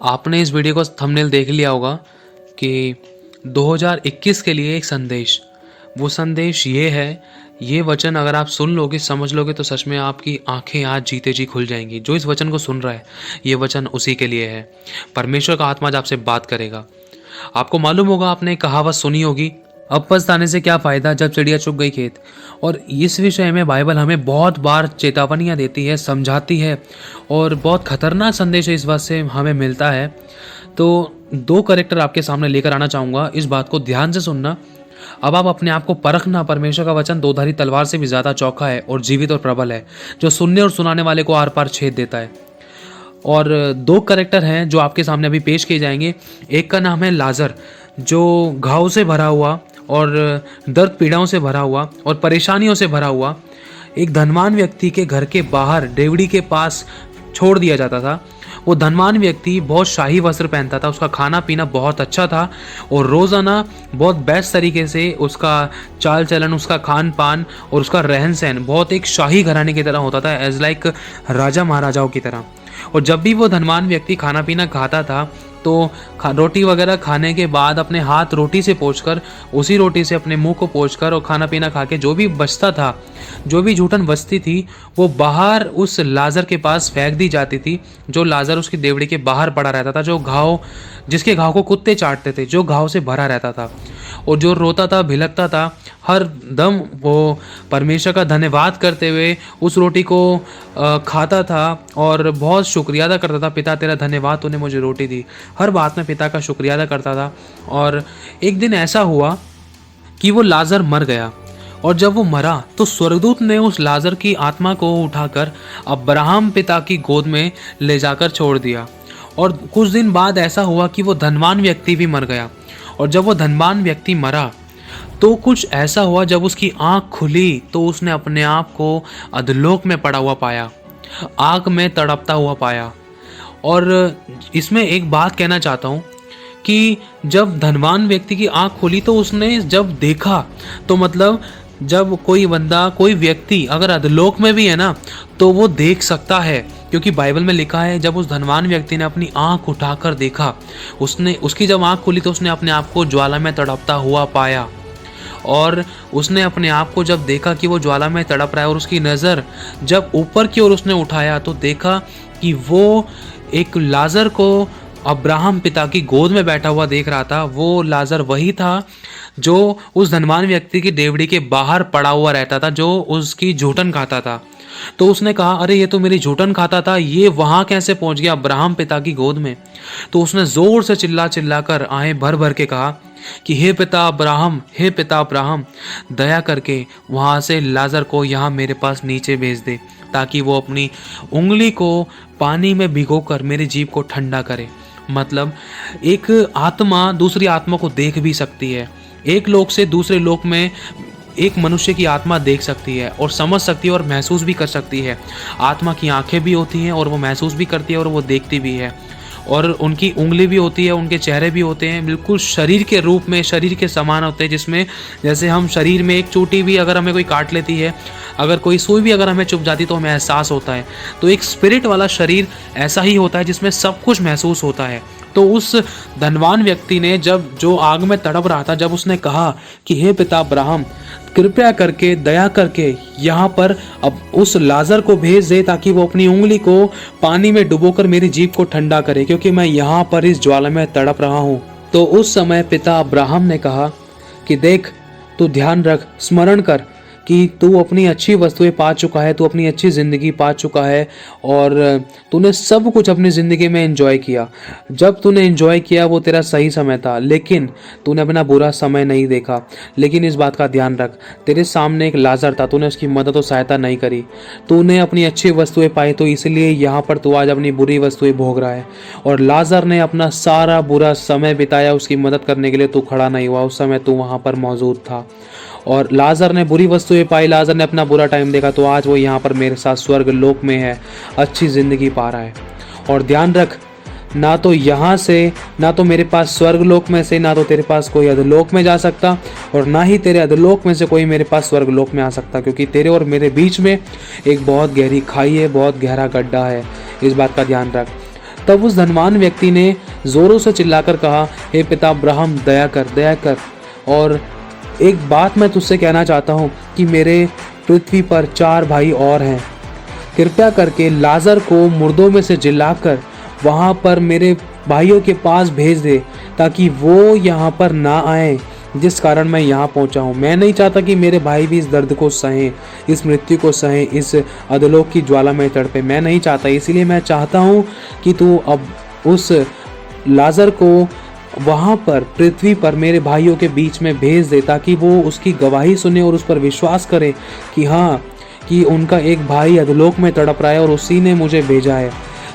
आपने इस वीडियो का थंबनेल देख लिया होगा कि 2021 के लिए एक संदेश। वो संदेश ये है, ये वचन अगर आप सुन लोगे, समझ लोगे तो सच में आपकी आंखें आज जीते जी खुल जाएंगी। जो इस वचन को सुन रहा है, ये वचन उसी के लिए है। परमेश्वर का आत्मा आज आपसे बात करेगा। आपको मालूम होगा, आपने कहावत सुनी होगी, अब पछताने से क्या फ़ायदा जब चिड़िया चुग गई खेत। और इस विषय में बाइबल हमें बहुत बार चेतावनियाँ देती है, समझाती है, और बहुत खतरनाक संदेश इस बात से हमें मिलता है। तो दो कैरेक्टर आपके सामने लेकर आना चाहूँगा, इस बात को ध्यान से सुनना। अब आप अपने आप को परखना। परमेश्वर का वचन दोधारी तलवार से भी ज़्यादा चौखा है और जीवित और प्रबल है, जो सुनने और सुनाने वाले को आर पार छेद देता है। और दो कैरेक्टर हैं जो आपके सामने अभी पेश किए जाएंगे। एक का नाम है लाजर, जो घाव से भरा हुआ और दर्द पीड़ाओं से भरा हुआ और परेशानियों से भरा हुआ एक धनवान व्यक्ति के घर के बाहर डेवड़ी के पास छोड़ दिया जाता था। वो धनवान व्यक्ति बहुत शाही वस्त्र पहनता था, उसका खाना पीना बहुत अच्छा था और रोज़ाना बहुत बेस्ट तरीके से उसका चाल चलन, उसका खान पान और उसका रहन सहन बहुत एक शाही घराने की तरह होता था, एज लाइक राजा महाराजाओं की तरह। और जब भी वो धनवान व्यक्ति खाना पीना खाता था तो रोटी वगैरह खाने के बाद अपने हाथ रोटी से पोंछकर, उसी रोटी से अपने मुंह को पोंछकर और खाना पीना खा के जो भी बचता था, जो भी जूठन बचती थी, वो बाहर उस लाजर के पास फेंक दी जाती थी। जो लाजर उसकी देवड़ी के बाहर पड़ा रहता था, जिसके घाव को कुत्ते चाटते थे, जो घाव से भरा रहता था और जो रोता था, भिलकता था, हर दम वो परमेश्वर का धन्यवाद करते हुए उस रोटी को खाता था और बहुत शुक्रिया अदा करता था। पिता तेरा धन्यवाद, तूने मुझे रोटी दी। हर बात में पिता का शुक्रिया अदा करता था। और एक दिन ऐसा हुआ कि वो लाजर मर गया, और जब वो मरा तो स्वर्गदूत ने उस लाजर की आत्मा को उठाकर अब्राहम पिता की गोद में ले जाकर छोड़ दिया। और कुछ दिन बाद ऐसा हुआ कि वो धनवान व्यक्ति भी मर गया। और जब वो धनवान व्यक्ति मरा तो कुछ ऐसा हुआ, जब उसकी आंख खुली तो उसने अपने आप को अधोलोक में पड़ा हुआ पाया, आग में तड़पता हुआ पाया। और इसमें एक बात कहना चाहता हूँ कि जब धनवान व्यक्ति की आंख खुली तो उसने जब देखा, तो मतलब जब कोई बंदा, कोई व्यक्ति अगर अधोलोक में भी है ना, तो वो देख सकता है, क्योंकि बाइबल में लिखा है जब उस धनवान व्यक्ति ने अपनी आंख उठाकर देखा, उसकी जब आंख खुली तो उसने अपने आप को ज्वाला में तड़पता हुआ पाया। और उसने अपने आप को जब देखा कि वो ज्वाला में तड़प रहा है, और उसकी नज़र जब ऊपर की ओर उसने उठाया तो देखा कि वो एक लाजर को अब्राहम पिता की गोद में बैठा हुआ देख रहा था। वो लाजर वही था जो उस धनवान व्यक्ति की डेवड़ी के बाहर पड़ा हुआ रहता था, जो उसकी झूठन खाता था। तो उसने कहा, अरे ये तो मेरी झूठन खाता था, ये वहाँ कैसे पहुँच गया अब्राहम पिता की गोद में। तो उसने ज़ोर से चिल्ला कर आंखें भर भर के कहा कि हे पिता अब्राहम, हे पिता अब्राहम, दया करके वहाँ से लाजर को यहाँ मेरे पास नीचे भेज दे, ताकि वो अपनी उंगली को पानी में भिगोकर मेरी जीभ को ठंडा करे। मतलब एक आत्मा दूसरी आत्मा को देख भी सकती है। एक लोक से दूसरे लोक में एक मनुष्य की आत्मा देख सकती है और समझ सकती है और महसूस भी कर सकती है। आत्मा की आंखें भी होती हैं और वो महसूस भी करती है और वो देखती भी है। और उनकी उंगली भी होती है, उनके चेहरे भी होते हैं, बिल्कुल शरीर के रूप में, शरीर के समान होते हैं, जिसमें जैसे हम शरीर में एक चोटी भी अगर हमें कोई काट लेती है, अगर कोई सुई भी अगर हमें चुभ जाती तो हमें एहसास होता है। तो एक स्पिरिट वाला शरीर ऐसा ही होता है जिसमें सब कुछ महसूस होता है। तो उस धनवान व्यक्ति ने जब जो आग में तड़प रहा था, जब उसने कहा कि हे पिता अब्राहम, कृपया करके, दया करके यहाँ पर अब उस लाजर को भेज दे, ताकि वो अपनी उंगली को पानी में डुबोकर मेरी जीभ को ठंडा करे, क्योंकि मैं यहाँ पर इस ज्वाला में तड़प रहा हूँ। तो उस समय पिता अब्राहम ने कहा कि देख, तू ध्यान रख, स्मरण कर कि तू अपनी अच्छी वस्तुएं पा चुका है, तू अपनी अच्छी ज़िंदगी पा चुका है और तूने सब कुछ अपनी ज़िंदगी में एंजॉय किया। जब तूने एंजॉय किया वो तेरा सही समय था, लेकिन तूने अपना बुरा समय नहीं देखा। लेकिन इस बात का ध्यान रख, तेरे सामने एक लाजर था, तूने उसकी मदद और सहायता नहीं करी। तूने अपनी अच्छी वस्तुएं पाई, तो इसलिए यहाँ पर तू आज अपनी बुरी वस्तुएं भोग रहा है। और लाजर ने अपना सारा बुरा समय बिताया, उसकी मदद करने के लिए तू खड़ा नहीं हुआ, उस समय तू वहाँ पर मौजूद था। और लाजर ने बुरी वस्तुएं पाई, लाजर ने अपना बुरा टाइम देखा, तो आज वो यहाँ पर मेरे साथ स्वर्ग लोक में है, अच्छी ज़िंदगी पा रहा है। और ध्यान रख, ना तो यहाँ से, ना तो मेरे पास स्वर्ग लोक में से, ना तो तेरे पास कोई अधोलोक में जा सकता, और ना ही तेरे अधोलोक में से कोई मेरे पास स्वर्ग लोक में आ सकता, क्योंकि तेरे और मेरे बीच में एक बहुत गहरी खाई है, बहुत गहरा गड्ढा है। इस बात का ध्यान रख। तब उस धनवान व्यक्ति ने जोरों से चिल्लाकर कहा, हे पिता अब्राहम, दया कर, दया कर। और एक बात मैं तुझसे कहना चाहता हूँ कि मेरे पृथ्वी पर 4 भाई और हैं। कृपया करके लाजर को मुर्दों में से जिलाकर वहाँ पर मेरे भाइयों के पास भेज दे, ताकि वो यहाँ पर ना आए, जिस कारण मैं यहाँ पहुँचा हूँ। मैं नहीं चाहता कि मेरे भाई भी इस दर्द को सहें, इस मृत्यु को सहें, इस अधोलोक की ज्वाला में तड़पे। मैं नहीं चाहता, इसीलिए मैं चाहता हूँ कि तू अब उस लाजर को वहाँ पर पृथ्वी पर मेरे भाइयों के बीच में भेज दे, ताकि वो उसकी गवाही सुने और उस पर विश्वास करे कि हाँ, कि उनका एक भाई अधोलोक में तड़प रहा है और उसी ने मुझे भेजा है।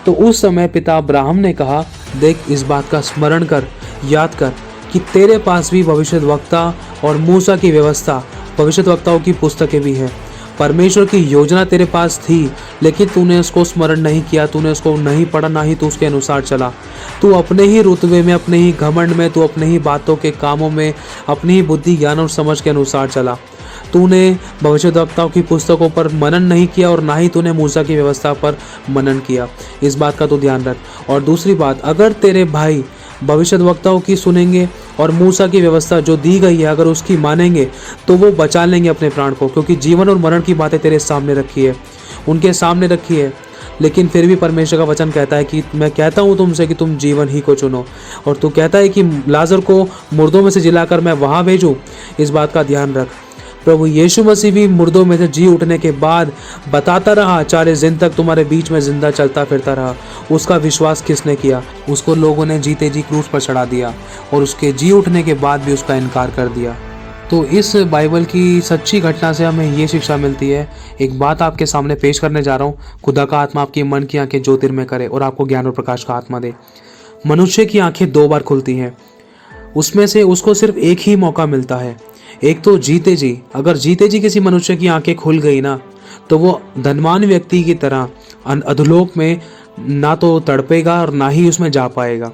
तो उस समय पिता अब्राहम ने कहा, देख, इस बात का स्मरण कर, याद कर कि तेरे पास भी भविष्यद्वक्ता और मूसा की व्यवस्था, भविष्यद्वक्ताओं की पुस्तकें भी हैं। परमेश्वर की योजना तेरे पास थी, लेकिन तूने उसको स्मरण नहीं किया, तूने उसको नहीं पढ़ा, ना ही तू उसके अनुसार चला। तू अपने ही रुतबे में, अपने ही घमंड में, तू अपने ही बातों के कामों में, अपनी ही बुद्धि, ज्ञान और समझ के अनुसार चला। तूने भविष्यद्वक्ताओं की पुस्तकों पर मनन नहीं किया और ना ही तूने मूसा की व्यवस्था पर मनन किया। इस बात का तो ध्यान रख। और दूसरी बात, अगर तेरे भाई भविष्यद्वक्ताओं की सुनेंगे और मूसा की व्यवस्था जो दी गई है अगर उसकी मानेंगे, तो वो बचा लेंगे अपने प्राण को, क्योंकि जीवन और मरण की बातें तेरे सामने रखी है, उनके सामने रखी है। लेकिन फिर भी परमेश्वर का वचन कहता है कि मैं कहता हूँ तुमसे कि तुम जीवन ही को चुनो। और तू कहता है कि लाजर को मुर्दों में से जिलाकर मैं वहाँ भेजूँ। इस बात का ध्यान रख। प्रभु यीशु मसीह भी मुर्दों में से जी उठने के बाद बताता रहा, 40 दिन तक तुम्हारे बीच में जिंदा चलता फिरता रहा। उसका विश्वास किसने किया? उसको लोगों ने जीते जी क्रूस पर चढ़ा दिया और उसके जी उठने के बाद भी उसका इनकार कर दिया। तो इस बाइबल की सच्ची घटना से हमें ये शिक्षा मिलती है। एक बात आपके सामने पेश करने जा रहा हूँ। खुदा का आत्मा आपकी मन की आंखें ज्योतिर्मय करे और आपको ज्ञान और प्रकाश का आत्मा दे। मनुष्य की आंखें 2 बार खुलती हैं, उसमें से उसको सिर्फ एक ही मौका मिलता है। एक तो जीते जी, अगर जीते जी किसी मनुष्य की आंखें खुल गई ना, तो वो धनवान व्यक्ति की तरह अधोलोक में ना तो तड़पेगा और ना ही उसमें जा पाएगा।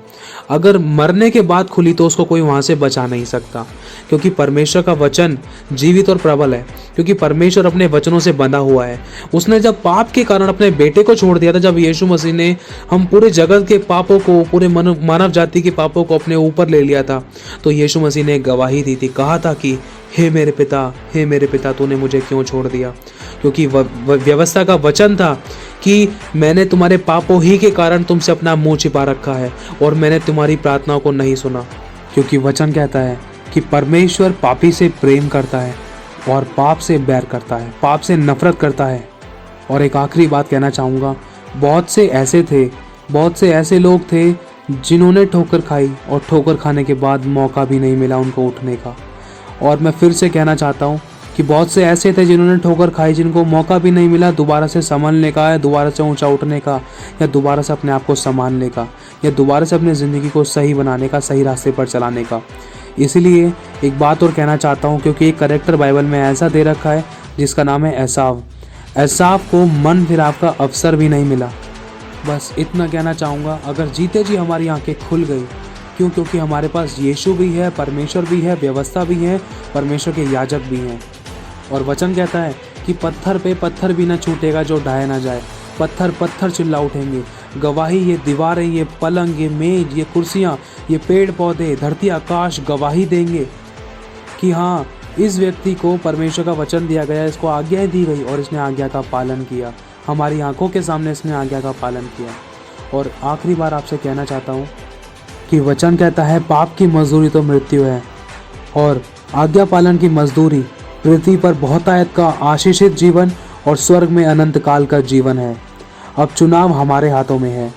अगर मरने के बाद खुली तो उसको कोई वहाँ से बचा नहीं सकता, क्योंकि परमेश्वर का वचन जीवित और प्रबल है, क्योंकि परमेश्वर अपने वचनों से बंधा हुआ है। उसने जब पाप के कारण अपने बेटे को छोड़ दिया था, जब यीशु मसीह ने हम पूरे जगत के पापों को, पूरे मानव जाति के पापों को अपने ऊपर ले लिया था, तो यीशु मसीह ने गवाही दी थी, कहा था कि हे मेरे पिता, तूने मुझे क्यों छोड़ दिया? क्योंकि व्यवस्था का वचन था कि मैंने तुम्हारे पापों ही के कारण तुमसे अपना मुंह छिपा रखा है और मैंने तुम्हारी प्रार्थनाओं को नहीं सुना। क्योंकि वचन कहता है कि परमेश्वर पापी से प्रेम करता है और पाप से बैर करता है, पाप से नफरत करता है। और एक आखिरी बात कहना चाहूँगा, बहुत से ऐसे लोग थे जिन्होंने ठोकर खाई और ठोकर खाने के बाद मौका भी नहीं मिला उनको उठने का। और मैं फिर से कहना चाहता हूँ कि बहुत से ऐसे थे जिन्होंने ठोकर खाई, जिनको मौका भी नहीं मिला दोबारा से संभलने का, या दोबारा से ऊंचा उठने का, या दोबारा से अपने आप को संभालने का, या दोबारा से अपनी ज़िंदगी को सही बनाने का, सही रास्ते पर चलाने का। इसलिए एक बात और कहना चाहता हूँ, क्योंकि एक कैरेक्टर बाइबल में ऐसा दे रखा है जिसका नाम है एसाव। एसाव को मन फिराव का अवसर भी नहीं मिला। बस इतना कहना चाहूँगा, अगर जीते जी हमारी आँखें खुल गई, क्योंकि हमारे पास यीशु भी है, परमेश्वर भी है, व्यवस्था भी है, परमेश्वर के याजक भी हैं। और वचन कहता है कि पत्थर पे पत्थर भी ना छूटेगा जो ढाया ना जाए। पत्थर चिल्ला उठेंगे। गवाही, ये दीवारें, ये पलंग, ये मेज, ये कुर्सियाँ, ये पेड़ पौधे, धरती आकाश गवाही देंगे कि हाँ, इस व्यक्ति को परमेश्वर का वचन दिया गया, इसको आज्ञाएँ दी गई और इसने आज्ञा का पालन किया। हमारी आंखों के सामने इसने आज्ञा का पालन किया। और आखिरी बार आपसे कहना चाहता हूँ कि वचन कहता है पाप की मजदूरी तो मृत्यु है और आज्ञा पालन की मजदूरी पृथ्वी पर बहुतायत का आशीषित जीवन और स्वर्ग में अनंत काल का जीवन है। अब चुनाव हमारे हाथों में है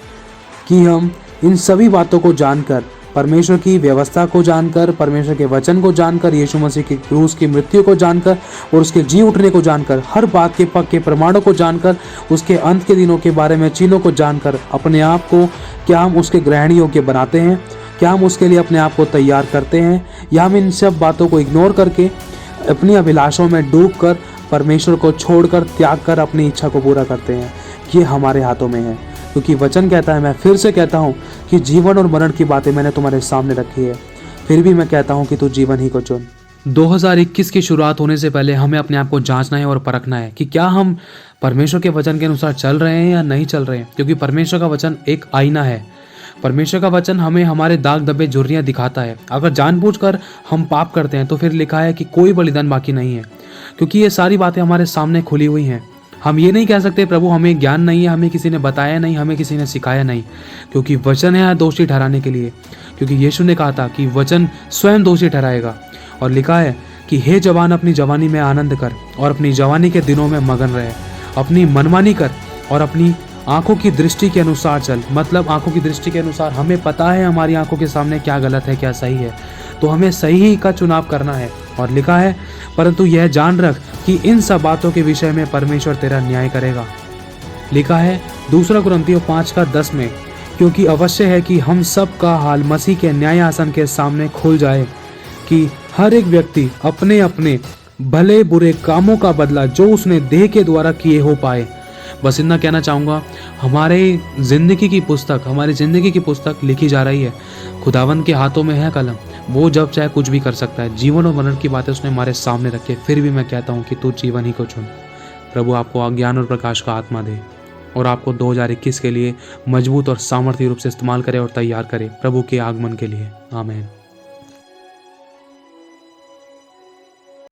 कि हम इन सभी बातों को जानकर, परमेश्वर की व्यवस्था को जानकर, परमेश्वर के वचन को जानकर, यीशु मसीह की क्रूस की मृत्यु को जानकर और उसके जी उठने को जानकर, हर बात के पक्के प्रमाणों को जानकर, उसके अंत के दिनों के बारे में चिन्हों को जानकर अपने आप को क्या हम उसके ग्रहण योग्य बनाते हैं? क्या हम उसके लिए अपने आप को तैयार करते हैं, या हम इन सब बातों को इग्नोर करके अपनी अभिलाषों में डूबकर परमेश्वर को छोड़कर, त्याग कर अपनी इच्छा को पूरा करते हैं? ये हमारे हाथों में है, क्योंकि वचन कहता है, मैं फिर से कहता हूँ कि जीवन और मरण की बातें मैंने तुम्हारे सामने रखी है। फिर भी मैं कहता हूँ कि तू जीवन ही को चुन। 2021 की शुरुआत होने से पहले हमें अपने आप को जांचना है और परखना है कि क्या हम परमेश्वर के वचन के अनुसार चल रहे हैं या नहीं चल रहे हैं, क्योंकि परमेश्वर का वचन एक आईना है। परमेश्वर का वचन हमें हमारे दाग धब्बे झुर्रियां दिखाता है। अगर जानबूझकर हम पाप करते हैं तो फिर लिखा है कि कोई बलिदान बाकी नहीं है, क्योंकि ये सारी बातें हमारे सामने खुली हुई हैं। हम ये नहीं कह सकते प्रभु हमें ज्ञान नहीं है, हमें किसी ने बताया नहीं, हमें किसी ने सिखाया नहीं, क्योंकि वचन है दोषी ठहराने के लिए। क्योंकि यीशु ने कहा था कि वचन स्वयं दोषी ठहराएगा, और लिखा है कि हे जवान अपनी जवानी में आनंद कर और अपनी जवानी के दिनों में मगन रहे, अपनी मनमानी कर और अपनी आंखों की दृष्टि के अनुसार चल। मतलब आंखों की दृष्टि के अनुसार हमें पता है हमारी आंखों के सामने क्या गलत है क्या सही है, तो हमें सही का चुनाव करना है। और लिखा है परंतु यह जान रख कि इन सब बातों के विषय में परमेश्वर तेरा न्याय करेगा। लिखा है 2 कुरिन्थियों 5:10 में, क्योंकि अवश्य है कि हम सब का हाल मसीह के न्याय आसन के सामने खुल जाए कि हर एक व्यक्ति अपने अपने भले बुरे कामों का बदला जो उसने देह के द्वारा किए हो पाए। बस इतना कहना चाहूँगा, हमारी ज़िंदगी की पुस्तक लिखी जा रही है। खुदावन के हाथों में है कलम, वो जब चाहे कुछ भी कर सकता है। जीवन और मरण की बातें उसने हमारे सामने रखी है, फिर भी मैं कहता हूँ कि तू जीवन ही को चुन। प्रभु आपको ज्ञान और प्रकाश का आत्मा दे और आपको 2021 के लिए मजबूत और सामर्थ्य रूप से इस्तेमाल करे और तैयार करे प्रभु के आगमन के लिए। आमीन।